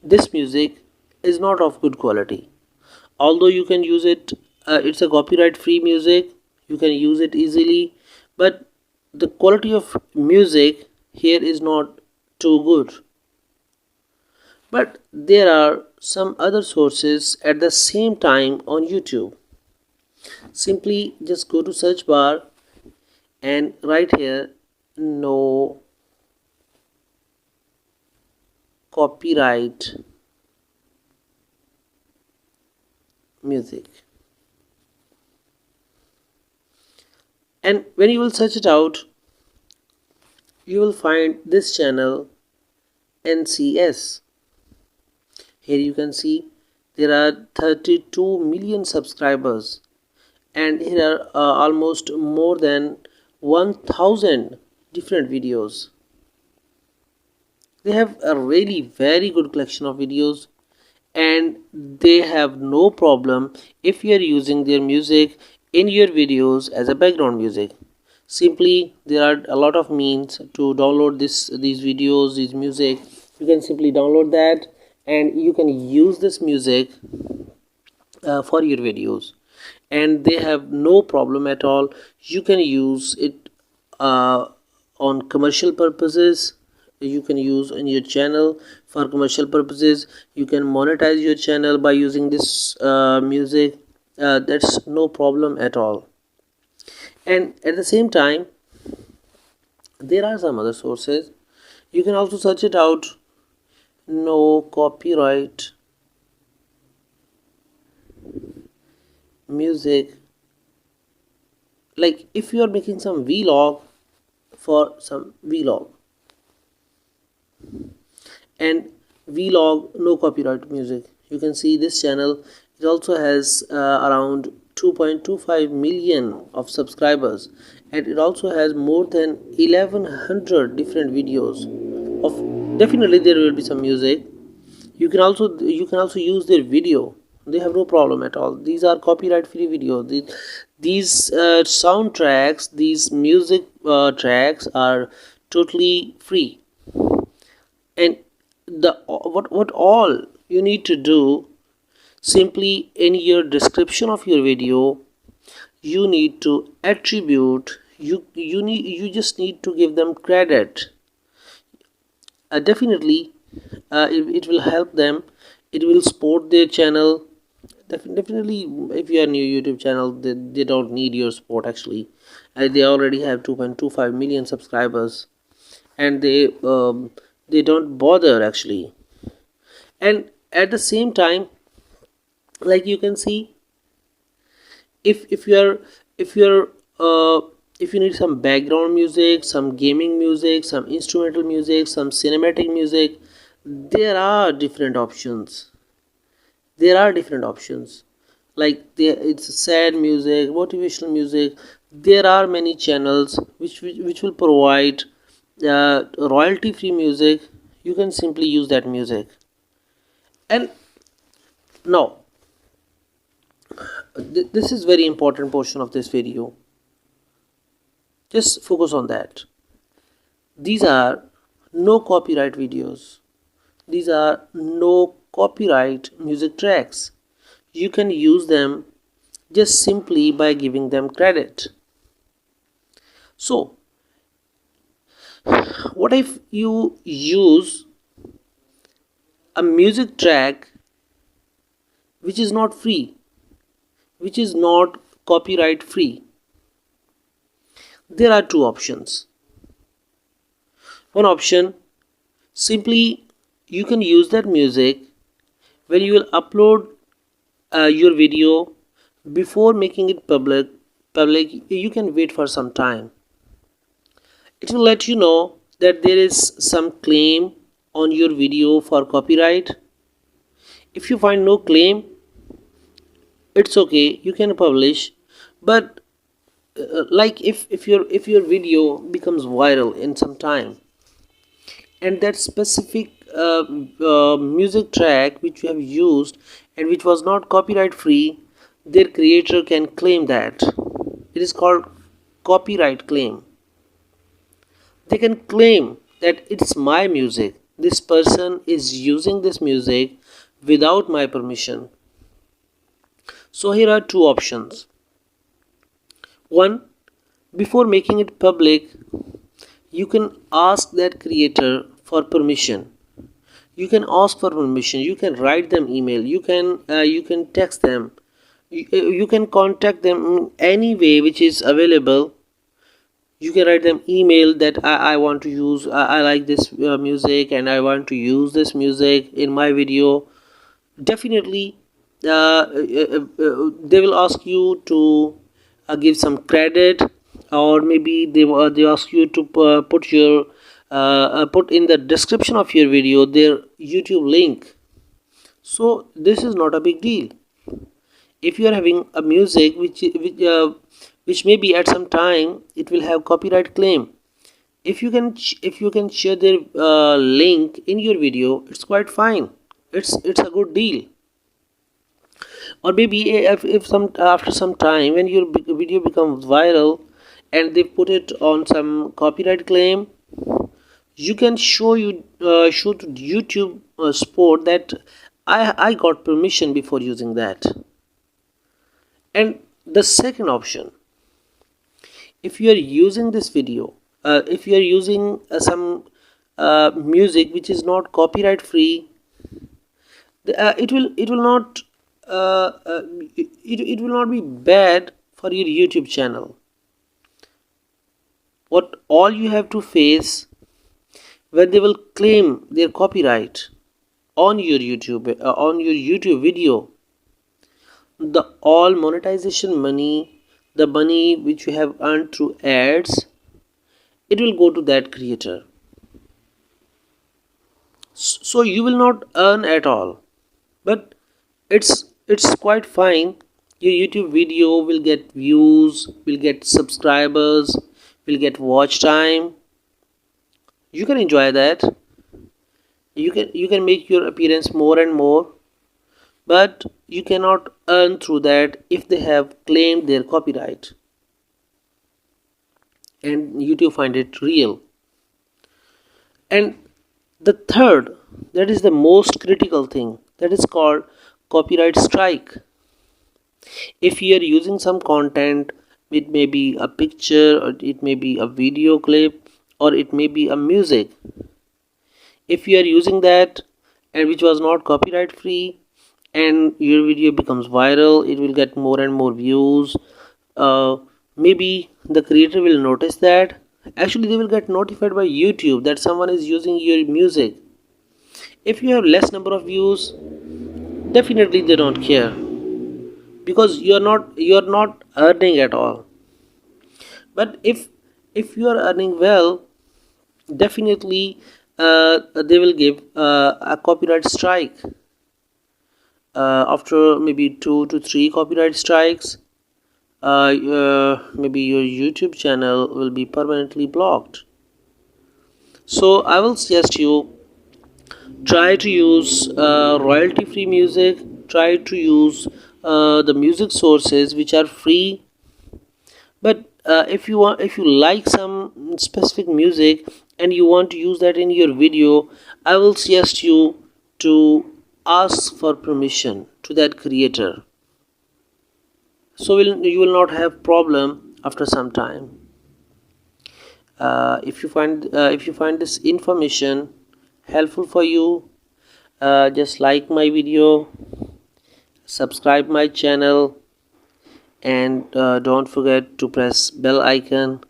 this music is not of good quality. Although you can use it, it's a copyright free music, you can use it easily, but the quality of music here is not too good. But there are some other sources at the same time on YouTube. Simply just go to search bar and write here no copyright music, and when you will search it out, you will find this channel NCS. Here you can see there are 32 million subscribers, and here are almost more than 1000 different videos. They have a really very good collection of videos, and they have no problem if you are using their music in your videos as a background music. Simply there are a lot of means to download these videos, these music. You can simply download that and you can use this music for your videos, and they have no problem at all. You can use it on commercial purposes, you can use in your channel for commercial purposes. You can monetize your channel by using this music. That's no problem at all. And at the same time, there are some other sources. You can also search it out, no copyright music. Like if you are making some vlog, for some vlog, and vlog no copyright music, you can see this channel. It also has around 2.25 million of subscribers, and it also has more than 1100 different videos of, definitely there will be some music. You can also use their video. They have no problem at all. These are copyright free videos. These soundtracks, these music tracks are totally free. And the what all you need to do, simply in your description of your video you need to attribute, you just need to give them credit. Definitely it will help them, it will support their channel. Definitely if you are new YouTube channel, they don't need your support actually. They already have 2.25 million subscribers, and they don't bother actually. And at the same time, like you can see, if if you need some background music, some gaming music, some instrumental music, some cinematic music, there are different options. Like it's sad music, motivational music. There are many channels which will provide royalty free music. You can simply use that music. And now this is very important portion of this video. Just focus on that. These are no copyright videos. These are no copyright music tracks. You can use them just simply by giving them credit. So what if you use a music track which is not free, which is not copyright free? There are two options. One option, simply you can use that music when you will upload your video. Before making it public, you can wait for some time. It will let you know that there is some claim on your video for copyright. If you find no claim, it's okay, you can publish. But like if your video becomes viral in some time, and that specific music track which you have used and which was not copyright free, their creator can claim that. It is called copyright claim. They can claim that it's my music, this person is using this music without my permission. So here are two options. One, before making it public, you can ask that creator for permission. You can ask for permission, you can write them email, you can text them, you can contact them in any way which is available. You can write them email that I want to use, I like this music and I want to use this music in my video. Definitely they will ask you to give some credit, or maybe they ask you to put in the description of your video their YouTube link. So this is not a big deal. If you are having a music which maybe at some time it will have copyright claim, if you can share their link in your video, it's quite fine. It's a good deal. Or maybe if some after some time when your video becomes viral and they put it on some copyright claim, you can show to YouTube support that I got permission before using that. And the second option, if you are using this video, if you are using some music which is not copyright free, it will not it will not be bad for your YouTube channel. What all you have to face when they will claim their copyright on your YouTube video, the all monetization money, the money which you have earned through ads, it will go to that creator. So you will not earn at all, but it's quite fine. Your YouTube video will get views, will get subscribers, will get watch time. You can enjoy that. You can make your appearance more and more, but you cannot earn through that if they have claimed their copyright and YouTube find it real. And the third, that is the most critical thing, that is called copyright strike. If you are using some content, it may be a picture or it may be a video clip or it may be a music, if you are using that and which was not copyright free and your video becomes viral, it will get more and more views. Maybe the creator will notice that. Actually, they will get notified by YouTube that someone is using your music. If you have less number of views, definitely they don't care, because you are not earning at all. But if you are earning well, definitely they will give a copyright strike. After maybe 2 to 3 copyright strikes, maybe your YouTube channel will be permanently blocked. So I will suggest you try to use royalty free music, try to use the music sources which are free. But if you like some specific music and you want to use that in your video, I will suggest you to ask for permission to that creator, so you will not have problem after some time. If you find this information helpful for you, just like my video, subscribe my channel, and don't forget to press bell icon,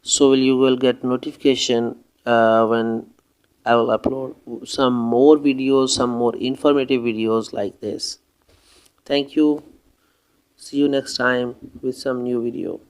so you will get notification when I will upload some more videos, some more informative videos like this. Thank you. See you next time with some new video.